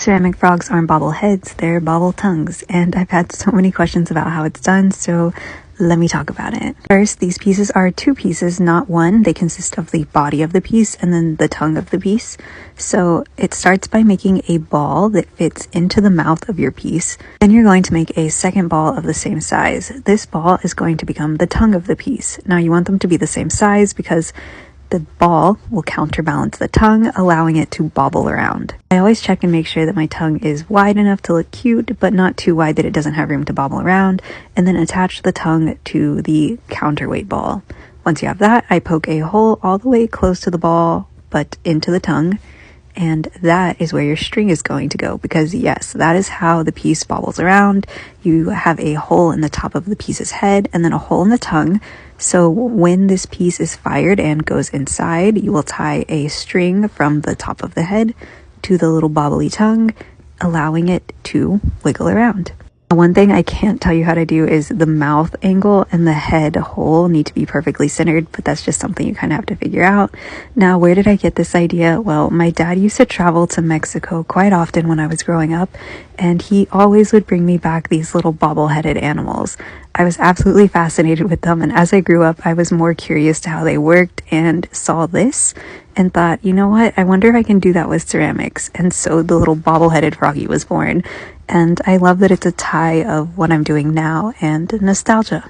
Ceramic frogs aren't bobbleheads, they're bobble tongues, and I've had so many questions about how it's done, so let me talk about it. First, these pieces are two pieces, not one. They consist of the body of the piece and then the tongue of the piece. So it starts by making a ball that fits into the mouth of your piece. Then you're going to make a second ball of the same size. This ball is going to become the tongue of the piece. Now you want them to be the same size because the ball will counterbalance the tongue, allowing it to bobble around. I always check and make sure that my tongue is wide enough to look cute, but not too wide that it doesn't have room to bobble around, and then attach the tongue to the counterweight ball. Once you have that, I poke a hole all the way close to the ball, but into the tongue, and that is where your string is going to go, because yes, that is how the piece bobbles around. You have a hole in the top of the piece's head and then a hole in the tongue. So when this piece is fired and goes inside, you will tie a string from the top of the head to the little bobbly tongue, allowing it to wiggle around. One thing I can't tell you how to do is the mouth angle and the head hole need to be perfectly centered, but that's just something you kind of have to figure out. Now, where did I get this idea? Well, my dad used to travel to Mexico quite often when I was growing up, and he always would bring me back these little bobble-headed animals. I was absolutely fascinated with them, and as I grew up, I was more curious to how they worked and saw this and thought, you know what, I wonder if I can do that with ceramics. And so the little bobble-headed froggy was born. And I love that it's a tie of what I'm doing now and nostalgia.